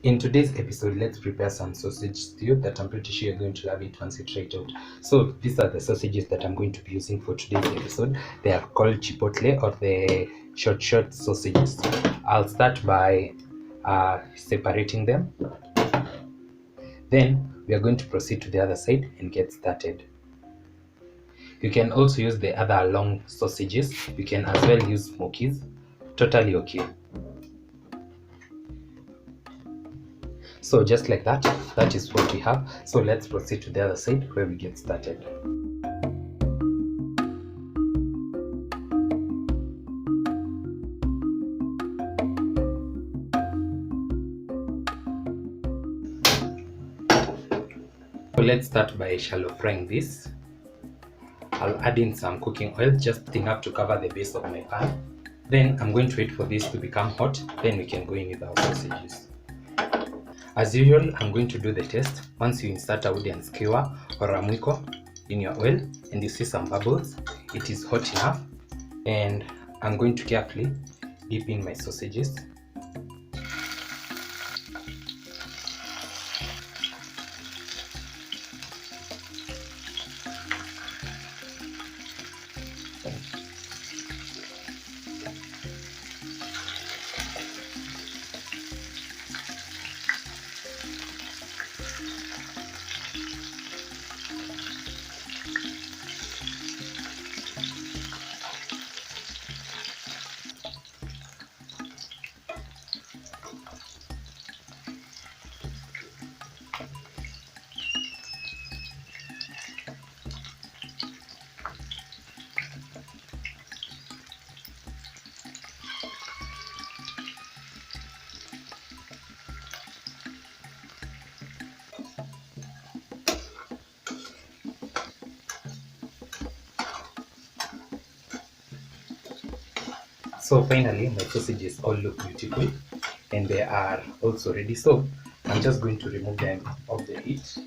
In today's episode, let's prepare some sausage stew that I'm pretty sure you're going to love it once you try it out. So these are the sausages that I'm going to be using for today's episode. They are called chipotle, or the short sausages. I'll start by separating them. Then we are going to proceed to the other side and get started. You can also use the other long sausages. You can as well use smokies. Totally okay. So just like that, that is what we have. So let's proceed to the other side where we get started. So let's start by shallow frying this. I'll add in some cooking oil, just enough to cover the base of my pan. Then I'm going to wait for this to become hot, then we can go in with our sausages. As usual, I'm going to do the test. Once you insert a wooden skewer or a mwiko in your oil and you see some bubbles, it is hot enough, and I'm going to carefully dip in my sausages. So finally, my sausages all look beautiful and they are also ready. So I'm just going to remove them off the heat.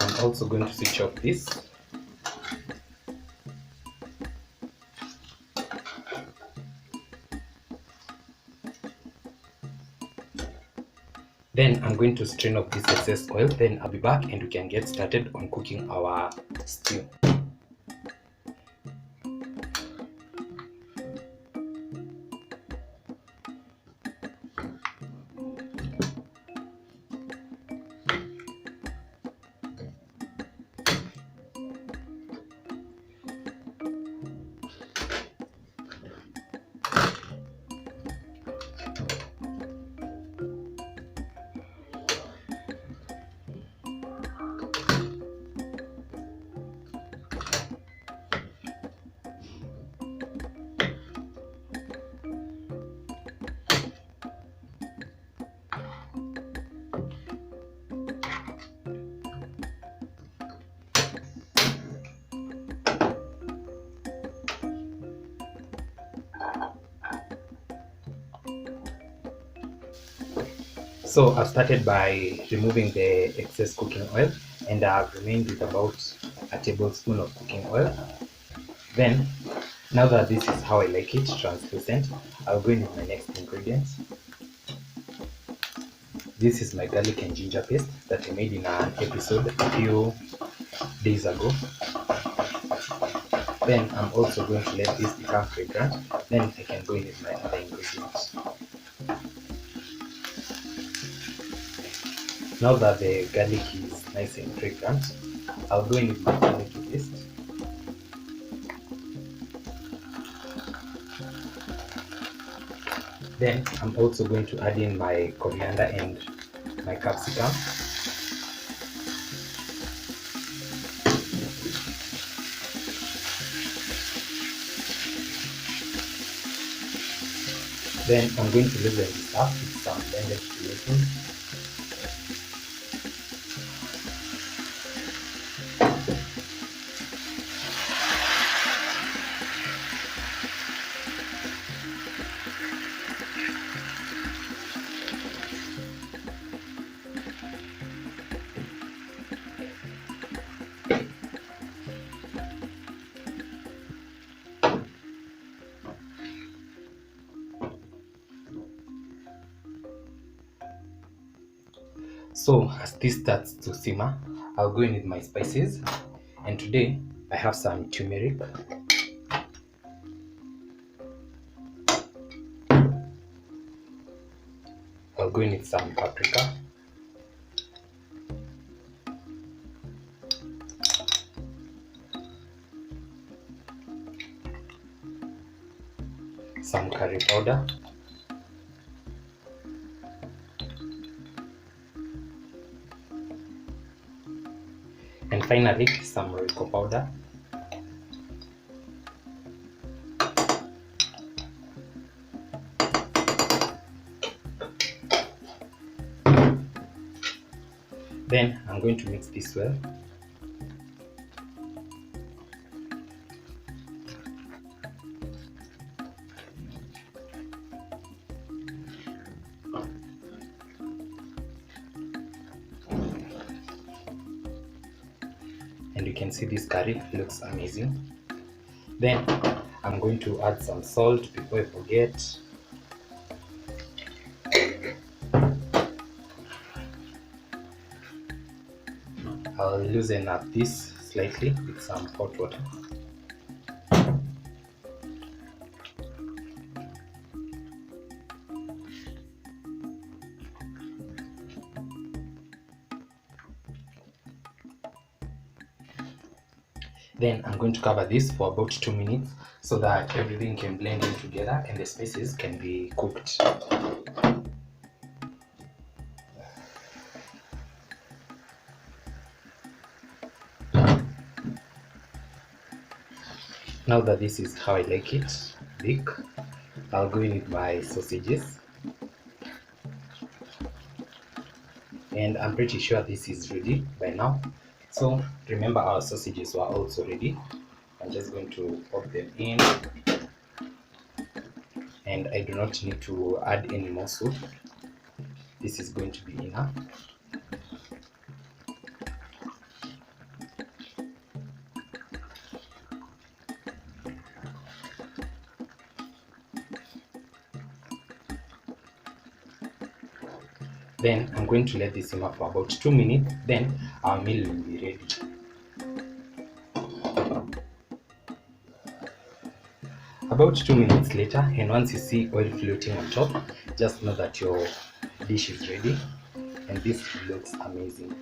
I'm also going to switch off this. Then I'm going to strain off this excess oil, then I'll be back and we can get started on cooking our stew. So I've started by removing the excess cooking oil, and I've remained with about a tablespoon of cooking oil. Then, now that this is how I like it, translucent, I'll go in with my next ingredients. This is my garlic and ginger paste that I made in an episode a few days ago. Then I'm also going to let this become fragrant, then I can go in with my other ingredients. Now that the garlic is nice and fragrant, I'll go in with my garlic paste. Then I'm also going to add in my coriander and my capsicum. Then I'm going to leave this up with some blended tomatoes. So as this starts to simmer, I'll go in with my spices. And today I have some turmeric, I'll go in with some paprika, some curry powder, and finally some Royco powder. Then I'm going to mix this well. And you can see this curry looks amazing. Then I'm going to add some salt before I forget. I'll loosen up this slightly with some hot water. Then I'm going to cover this for about 2 minutes so that everything can blend in together and the spices can be cooked. Now that this is how I like it, big, I'll go in with my sausages. And I'm pretty sure this is ready by now. So remember, our sausages were also ready. I'm just going to pop them in, and I do not need to add any more soup. This is going to be enough. Then I'm going to let this simmer for about 2 minutes, then our meal will be ready. About 2 minutes later, and once you see oil floating on top, just know that your dish is ready, and this looks amazing.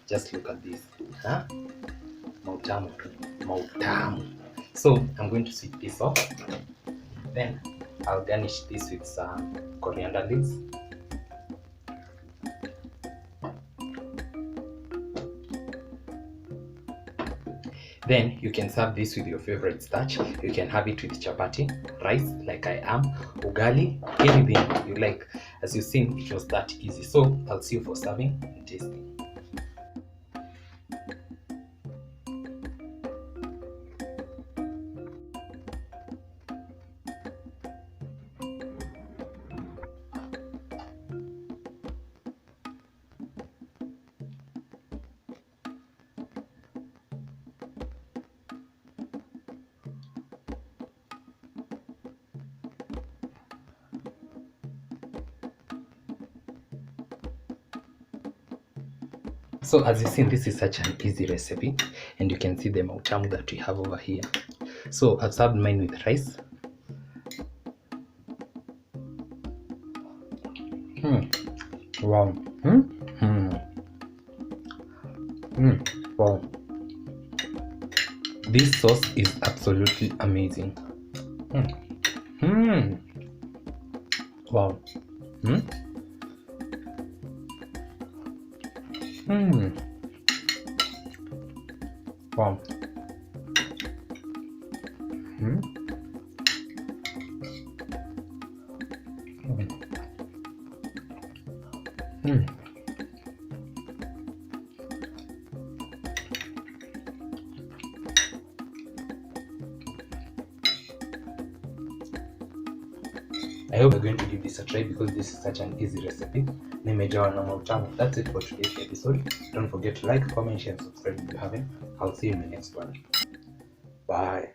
Just look at this, huh? Mautamu, mautamu. So I'm going to switch this off. Then I'll garnish this with some coriander leaves. Then you can serve this with your favorite starch. You can have it with chapati, rice like I am, ugali, anything you like. As you've seen, it was that easy. So I'll see you for serving and tasting. So as you see, this is such an easy recipe, and you can see the mautamu that we have over here. So I've served mine with rice. Wow. Wow. This sauce is absolutely amazing. Wow. Wow. I hope you're going to give this a try because this is such an easy recipe. Nimejawa na mautamu. That's it for today's episode. Don't forget to like, comment, share, and subscribe if you haven't. I'll see you in the next one. Bye.